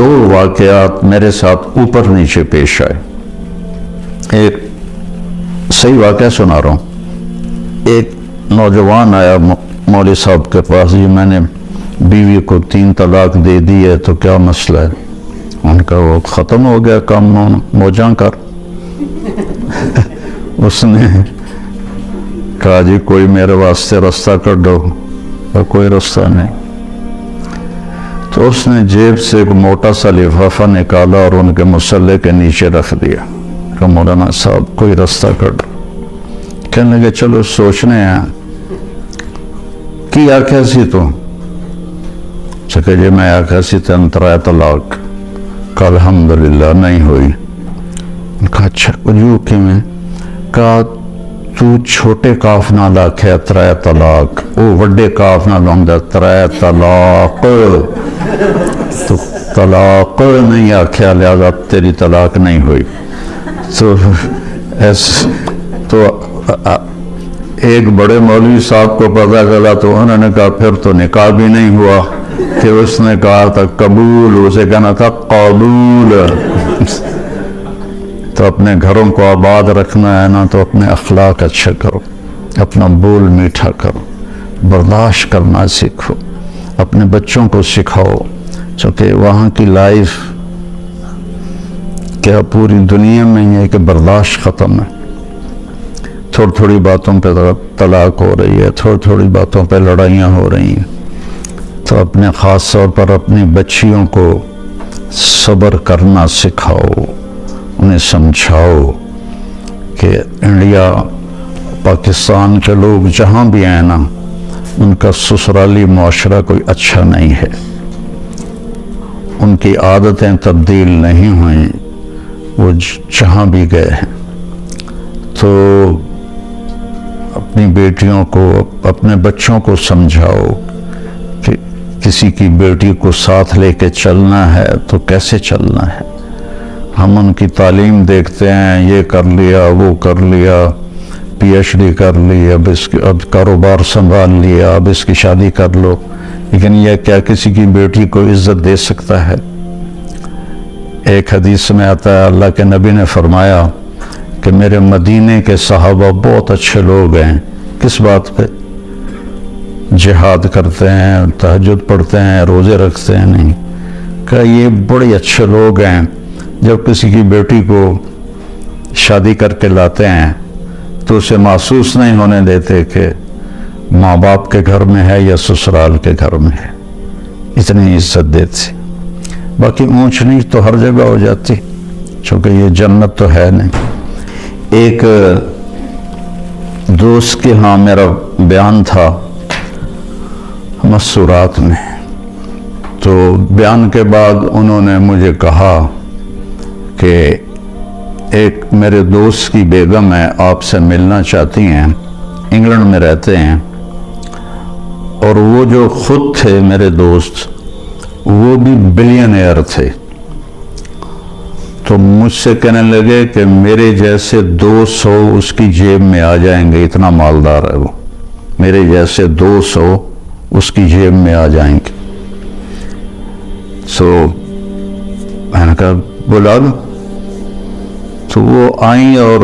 دو واقعات میرے ساتھ اوپر نیچے پیش آئے. ایک صحیح واقعہ سنا رہا ہوں. ایک نوجوان آیا مولوی صاحب کے پاس، جی میں نے بیوی کو 3 طلاق دے دی ہے تو کیا مسئلہ ہے؟ ان کا وہ ختم ہو گیا کام، موجاں کر. اس نے کہا جی کوئی میرے واسطے رستہ کر دو. کوئی رستہ نہیں. تو اس نے جیب سے ایک موٹا سا لفافہ نکالا اور ان کے مسلح کے نیچے رکھ دیا کہ مولانا صاحب کوئی رستہ کر دو. کہنے لگے چلو سوچنے ہیں. کی آکھا سی تو کہ جی میں آکھا سی تین 3 طلاق. کہ الحمدللہ نہیں ہوئی. کہا اچھا جو کہ میں کہا تو چھوٹے کاف نہ لاکھے 3 طلاق، او وڈے کاف نہ لوندا 3 طلاق. تو طلاق نہیں آکھیا لہذا تیری طلاق نہیں ہوئی. تو ایک بڑے مولوی صاحب کو پتہ چلا تو انہوں نے کہا پھر تو نکاح بھی نہیں ہوا. کہ اس نے کہا تھا قبول، اسے کہنا تھا قبول. تو اپنے گھروں کو آباد رکھنا ہے نا تو اپنے اخلاق اچھا کرو، اپنا بول میٹھا کرو، برداشت کرنا سیکھو، اپنے بچوں کو سکھاؤ. چونکہ وہاں کی لائف کیا پوری دنیا میں یہ کہ برداشت ختم ہے. تھوڑی تھوڑی باتوں پہ طلاق ہو رہی ہے، تھوڑی تھوڑی باتوں پہ لڑائیاں ہو رہی ہیں. تو اپنے خاص طور پر اپنی بچیوں کو صبر کرنا سکھاؤ، انہیں سمجھاؤ کہ انڈیا پاکستان کے لوگ جہاں بھی آئیں نا ان کا سسرالی معاشرہ کوئی اچھا نہیں ہے. ان کی عادتیں تبدیل نہیں ہوئیں، وہ جہاں بھی گئے ہیں. تو اپنی بیٹیوں کو، اپنے بچوں کو سمجھاؤ کہ کسی کی بیٹی کو ساتھ لے کے چلنا ہے تو کیسے چلنا ہے. ہم ان کی تعلیم دیکھتے ہیں، یہ کر لیا وہ کر لیا، PhD کر لی، اب کاروبار سنبھال لیا، اب اس کی شادی کر لو. لیکن یہ کیا کسی کی بیٹی کو عزت دے سکتا ہے؟ ایک حدیث میں آتا ہے اللہ کے نبی نے فرمایا کہ میرے مدینے کے صحابہ بہت اچھے لوگ ہیں. کس بات پہ؟ جہاد کرتے ہیں، تہجد پڑھتے ہیں، روزے رکھتے ہیں. نہیں کہ یہ بڑے اچھے لوگ ہیں جب کسی کی بیٹی کو شادی کر کے لاتے ہیں تو اسے محسوس نہیں ہونے دیتے کہ ماں باپ کے گھر میں ہے یا سسرال کے گھر میں ہے. اتنی عزت دیتے. باقی اونچ نیچ تو ہر جگہ ہو جاتی چونکہ یہ جنت تو ہے نہیں. ایک دوست کے ہاں میرا بیان تھا مسورات میں، تو بیان کے بعد انہوں نے مجھے کہا کہ ایک میرے دوست کی بیگم ہے، آپ سے ملنا چاہتی ہیں، انگلینڈ میں رہتے ہیں. اور وہ جو خود تھے میرے دوست وہ بھی بلینئر تھے. تو مجھ سے کہنے لگے کہ میرے جیسے 200 اس کی جیب میں آ جائیں گے، اتنا مالدار ہے وہ. میرے جیسے 200 اس کی جیب میں آ جائیں گے. میں نے کہا بلا دو. تو وہ آئیں اور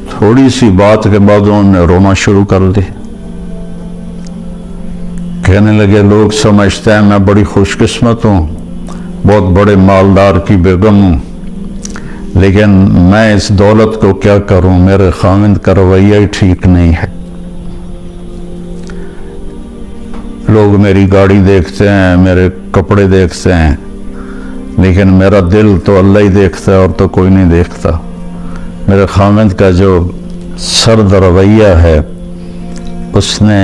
تھوڑی سی بات کے بعد انہوں نے رونا شروع کر دی. کہنے لگے لوگ سمجھتے ہیں میں بڑی خوش قسمت ہوں، بہت بڑے مالدار کی بیگم ہوں، لیکن میں اس دولت کو کیا کروں، میرے خاوند کا رویہ ہی ٹھیک نہیں ہے. لوگ میری گاڑی دیکھتے ہیں، میرے کپڑے دیکھتے ہیں، لیکن میرا دل تو اللہ ہی دیکھتا ہے اور تو کوئی نہیں دیکھتا. میرے خاوند کا جو سرد رویہ ہے اس نے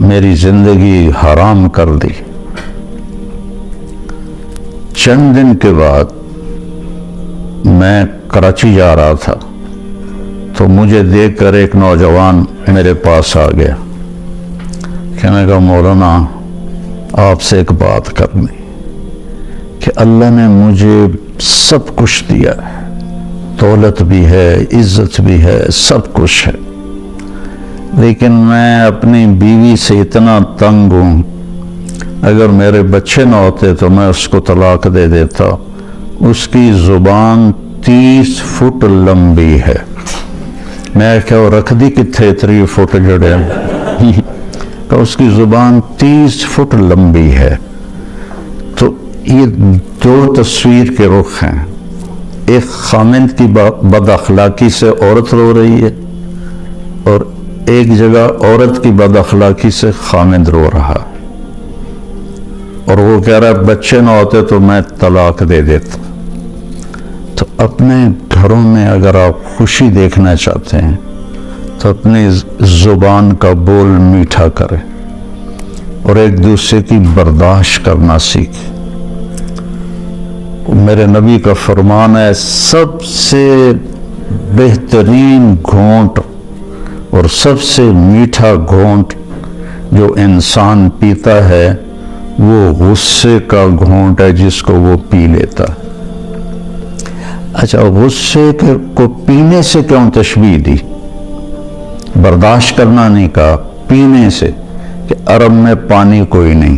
میری زندگی حرام کر دی. چند دن کے بعد میں کراچی جا رہا تھا تو مجھے دیکھ کر ایک نوجوان میرے پاس آ گیا. کہنے لگا مولانا آپ سے ایک بات کرنی کہ اللہ نے مجھے سب کچھ دیا ہے، دولت بھی ہے، عزت بھی ہے، سب کچھ ہے، لیکن میں اپنی بیوی سے اتنا تنگ ہوں اگر میرے بچے نہ ہوتے تو میں اس کو طلاق دے دیتا. اس کی زبان 30 فٹ لمبی ہے. میں کہ رکھ دی کتھے 3 فٹ جڑے کہ اس کی زبان 30 فٹ لمبی ہے. تو یہ 2 تصویر کے رخ ہیں. ایک خامند کی بد اخلاقی سے عورت رو رہی ہے اور ایک جگہ عورت کی بد اخلاقی سے خامند رو رہا, اور وہ کہہ رہا ہے بچے نہ ہوتے تو میں طلاق دے دیتا. تو اپنے گھروں میں اگر آپ خوشی دیکھنا چاہتے ہیں تو اپنی زبان کا بول میٹھا کریں اور ایک دوسرے کی برداشت کرنا سیکھیں. میرے نبی کا فرمان ہے سب سے بہترین گھونٹ اور سب سے میٹھا گھونٹ جو انسان پیتا ہے وہ غصے کا گھونٹ ہے جس کو وہ پی لیتا. اچھا, غصے کو پینے سے کیوں تشبیہ دی؟ برداشت کرنا نہیں کہا, پینے سے, کہ عرب میں پانی کوئی نہیں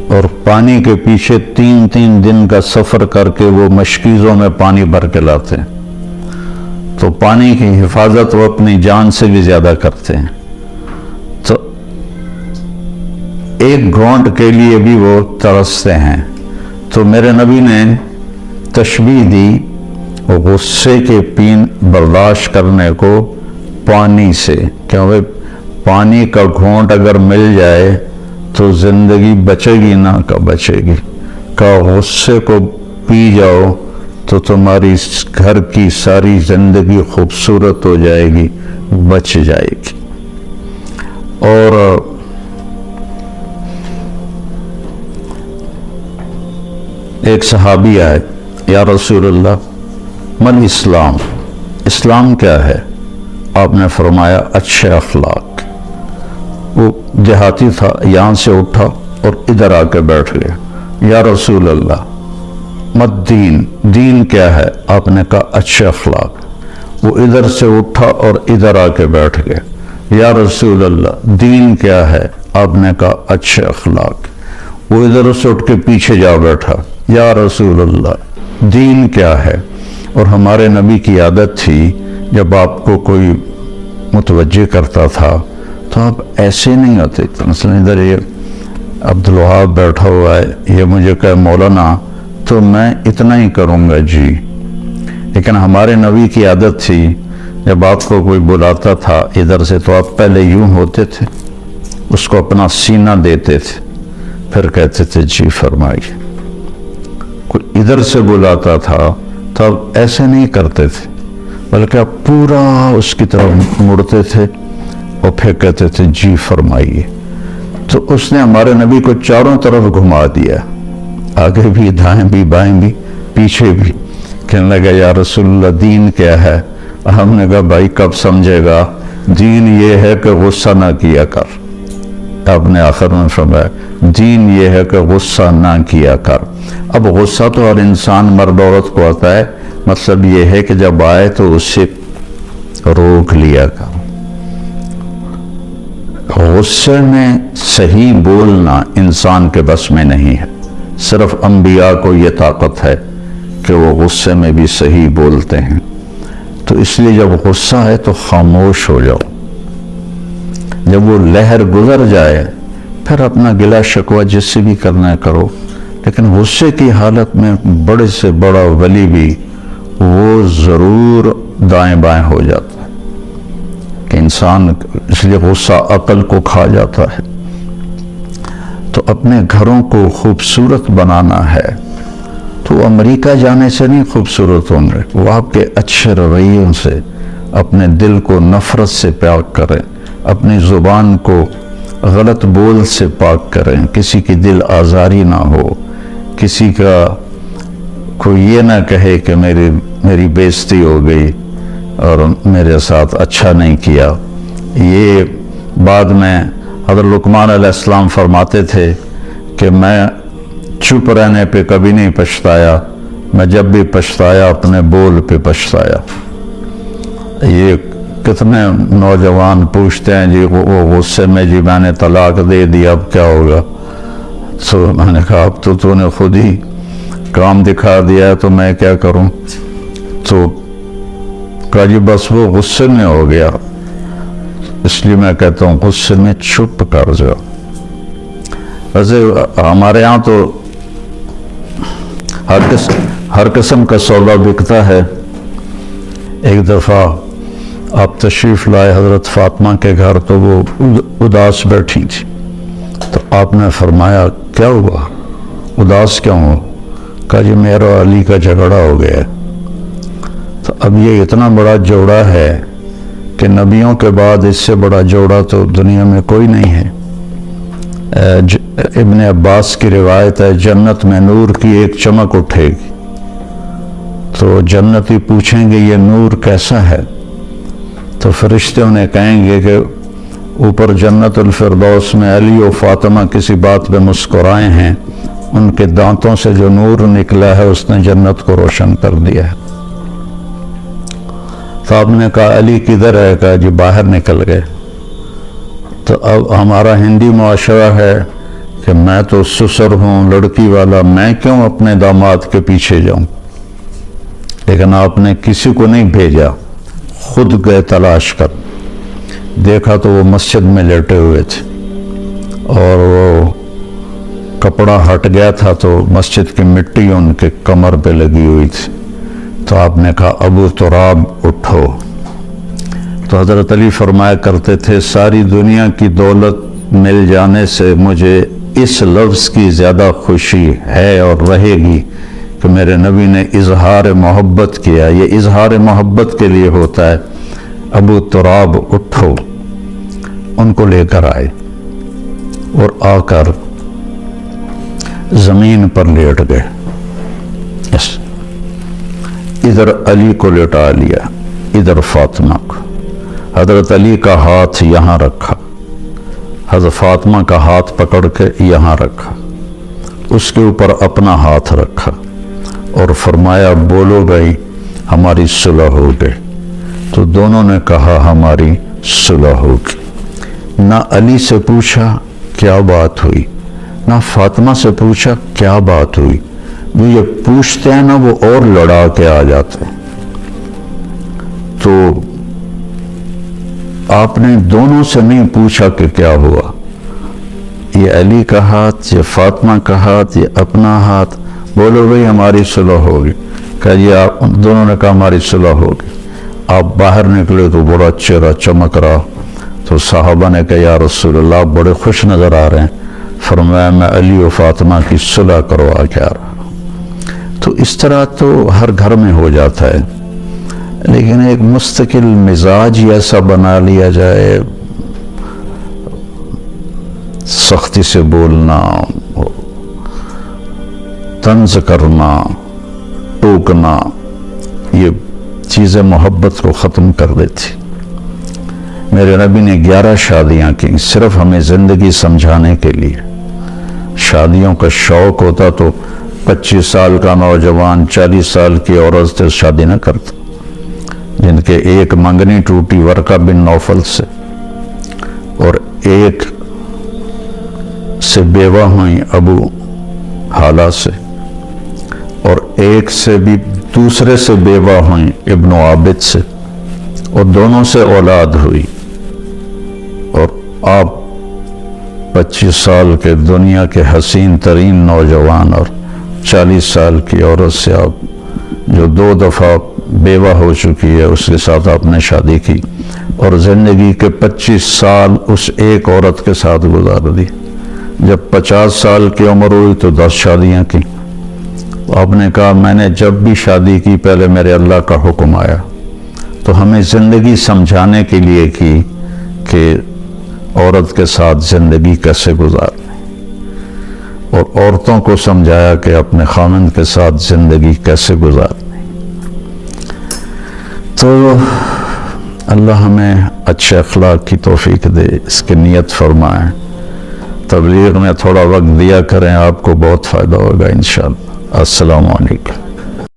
اور پانی کے پیچھے 3 دن کا سفر کر کے وہ مشکیزوں میں پانی بھر کے لاتے ہیں. تو پانی کی حفاظت وہ اپنی جان سے بھی زیادہ کرتے ہیں. تو ایک گھونٹ کے لیے بھی وہ ترستے ہیں. تو میرے نبی نے تشبیہ دی غصے کے برداشت کرنے کو پانی سے, کیونکہ پانی کا گھونٹ اگر مل جائے تو زندگی بچے گی نہ کہ بچے گی. کہ غصے کو پی جاؤ تو تمہاری گھر کی ساری زندگی خوبصورت ہو جائے گی, بچ جائے گی. اور ایک صحابی آئے, یا رسول اللہ من اسلام, اسلام کیا ہے؟ آپ نے فرمایا اچھے اخلاق. وہ دیہاتی تھا, یہاں سے اٹھا اور ادھر آ کے بیٹھ گیا. یا رسول اللہ مت دین, دین کیا ہے؟ آپ نے کہا اچھے اخلاق. وہ ادھر سے اٹھا اور ادھر آ کے بیٹھ گیا. یا رسول اللہ دین کیا ہے؟ آپ نے کہا اچھے اخلاق. وہ ادھر سے اٹھ کے پیچھے جا بیٹھا. یا رسول اللہ دین کیا ہے؟ اور ہمارے نبی کی عادت تھی جب آپ کو کوئی متوجہ کرتا تھا تو آپ ایسے نہیں ہوتے. مثلا ادھر یہ عبدالوہاب بیٹھا ہوا ہے, یہ مجھے کہے مولانا تو میں اتنا ہی کروں گا جی. لیکن ہمارے نبی کی عادت تھی جب آپ کو کوئی بلاتا تھا ادھر سے تو آپ پہلے یوں ہوتے تھے, اس کو اپنا سینہ دیتے تھے, پھر کہتے تھے جی فرمائیے. کوئی ادھر سے بلاتا تھا تو آپ ایسے نہیں کرتے تھے, بلکہ آپ پورا اس کی طرف مڑتے تھے اور پھر کہتے تھے جی فرمائیے. تو اس نے ہمارے نبی کو چاروں طرف گھما دیا, آگے بھی, دائیں بھی, بائیں بھی, پیچھے بھی. کہنے لگا یا رسول اللہ دین کیا ہے؟ ہم نے کہا بھائی کب سمجھے گا, دین یہ ہے کہ غصہ نہ کیا کر. آپ نے آخر میں فرمایا دین یہ ہے کہ غصہ نہ کیا کر. اب غصہ تو ہر انسان مرد عورت کو آتا ہے, مطلب یہ ہے کہ جب آئے تو اس سے روک لیا کر. غصے میں صحیح بولنا انسان کے بس میں نہیں ہے, صرف انبیاء کو یہ طاقت ہے کہ وہ غصے میں بھی صحیح بولتے ہیں. تو اس لیے جب غصہ ہے تو خاموش ہو جاؤ, جب وہ لہر گزر جائے پھر اپنا گلہ شکوہ جس سے بھی کرنا ہے کرو. لیکن غصے کی حالت میں بڑے سے بڑا ولی بھی وہ ضرور دائیں بائیں ہو جاتا ہے کہ انسان, اس لیے غصہ عقل کو کھا جاتا ہے. تو اپنے گھروں کو خوبصورت بنانا ہے تو امریکہ جانے سے نہیں خوبصورت ہوں گے, وہ آپ کے اچھے رویوں سے اپنے دل کو نفرت سے پاک کریں, اپنی زبان کو غلط بول سے پاک کریں, کسی کی دل آزاری نہ ہو, کسی کا کوئی یہ نہ کہے کہ میری بےزتی ہو گئی اور میرے ساتھ اچھا نہیں کیا. یہ بعد میں حضرت لقمان علیہ السلام فرماتے تھے کہ میں چپ رہنے پہ کبھی نہیں پچھتایا, میں جب بھی پچھتایا اپنے بول پہ پچھتایا. یہ کتنے نوجوان پوچھتے ہیں جی وہ غصے میں جی میں نے طلاق دے دی اب کیا ہوگا؟ تو میں نے کہا اب تو نے خود ہی کام دکھا دیا ہے تو میں کیا کروں؟ تو کہا جی بس وہ غصے میں ہو گیا، اس لیے میں کہتا ہوں غصے میں چھپ کر جاؤ۔ ویسے ہمارے ہاں تو ہر قسم کا سودا بکتا ہے۔ ایک دفعہ آپ تشریف لائے حضرت فاطمہ کے گھر تو وہ اداس بیٹھی تھی، تو آپ نے فرمایا کیا ہوا، اداس کیوں ہو؟ کہا جی میرا علی کا جھگڑا ہو گیا۔ تو اب یہ اتنا بڑا جوڑا ہے کہ نبیوں کے بعد اس سے بڑا جوڑا تو دنیا میں کوئی نہیں ہے۔ ابن عباس کی روایت ہے جنت میں نور کی ایک چمک اٹھے گی تو جنتی پوچھیں گے یہ نور کیسا ہے؟ تو فرشتے انہیں کہیں گے کہ اوپر جنت الفردوس میں علی و فاطمہ کسی بات پہ مسکرائے ہیں، ان کے دانتوں سے جو نور نکلا ہے اس نے جنت کو روشن کر دیا ہے۔ تو آپ نے کہا علی کدھر ہے؟ کہا جی باہر نکل گئے۔ تو اب ہمارا ہندی معاشرہ ہے کہ میں تو سسر ہوں لڑکی والا، میں کیوں اپنے داماد کے پیچھے جاؤں؟ لیکن آپ نے کسی کو نہیں بھیجا، خود گئے تلاش کر، دیکھا تو وہ مسجد میں لیٹے ہوئے تھے اور وہ کپڑا ہٹ گیا تھا تو مسجد کی مٹی ان کے کمر پہ لگی ہوئی تھی۔ تو آپ نے کہا ابو تراب اٹھو۔ تو حضرت علی فرمایا کرتے تھے ساری دنیا کی دولت مل جانے سے مجھے اس لفظ کی زیادہ خوشی ہے اور رہے گی کہ میرے نبی نے اظہار محبت کیا۔ یہ اظہار محبت کے لیے ہوتا ہے۔ ابو تراب اٹھو، ان کو لے کر آئے اور آ کر زمین پر لیٹ گئے۔ ادھر علی کو لٹا لیا، ادھر فاطمہ کو۔ حضرت علی کا ہاتھ یہاں رکھا، حضرت فاطمہ کا ہاتھ پکڑ کے یہاں رکھا، اس کے اوپر اپنا ہاتھ رکھا اور فرمایا بولو بھائی ہماری صلح ہو گئی۔ تو دونوں نے کہا ہماری صلح ہوگی۔ نہ علی سے پوچھا کیا بات ہوئی، نہ فاطمہ سے پوچھا کیا بات ہوئی۔ وہ یہ پوچھتے ہیں نا وہ اور لڑا کے آ جاتے ہیں۔ تو آپ نے دونوں سے نہیں پوچھا کہ کیا ہوا، یہ علی کا ہاتھ، یہ فاطمہ کا ہاتھ، یہ اپنا ہاتھ، بولو بھئی ہماری صلح ہوگی۔ کہا جی آپ دونوں نے کہا ہماری صلح ہوگی۔ آپ باہر نکلے تو بڑا چہرہ چمک رہا، تو صحابہ نے کہا یا رسول اللہ آپ بڑے خوش نظر آ رہے ہیں۔ فرمایا میں علی و فاطمہ کی صلح کروا کے آ رہا۔ تو اس طرح تو ہر گھر میں ہو جاتا ہے، لیکن ایک مستقل مزاج ہی ایسا بنا لیا جائے، سختی سے بولنا، طنز کرنا، ٹوکنا، یہ چیزیں محبت کو ختم کر دیتی۔ میرے نبی نے 11 شادیاں کی صرف ہمیں زندگی سمجھانے کے لیے۔ شادیوں کا شوق ہوتا تو 25 سال کا نوجوان 40 سال کی عورت سے شادی نہ کرتا، جن کے ایک منگنی ٹوٹی ورقہ بن نوفل سے، اور ایک سے بیوہ ہوئیں ابو حالہ سے، اور ایک سے بھی دوسرے سے بیوہ ہوئیں ابن عابد سے، اور دونوں سے اولاد ہوئی، اور آپ 25 سال کے دنیا کے حسین ترین نوجوان اور 40 سال کی عورت سے آپ جو 2 دفعہ بیوہ ہو چکی ہے اس کے ساتھ آپ نے شادی کی، اور زندگی کے 25 سال اس ایک عورت کے ساتھ گزار دی۔ جب 50 سال کی عمر ہوئی تو 10 شادیاں کی۔ آپ نے کہا میں نے جب بھی شادی کی پہلے میرے اللہ کا حکم آیا۔ تو ہمیں زندگی سمجھانے کے لیے کی کہ عورت کے ساتھ زندگی کیسے گزارنی، اور عورتوں کو سمجھایا کہ اپنے خاوند کے ساتھ زندگی کیسے گزارنی۔ تو اللہ ہمیں اچھے اخلاق کی توفیق دے، اس کی نیت فرمائیں۔ تبلیغ میں تھوڑا وقت دیا کریں، آپ کو بہت فائدہ ہوگا انشاءاللہ۔ السلام علیکم۔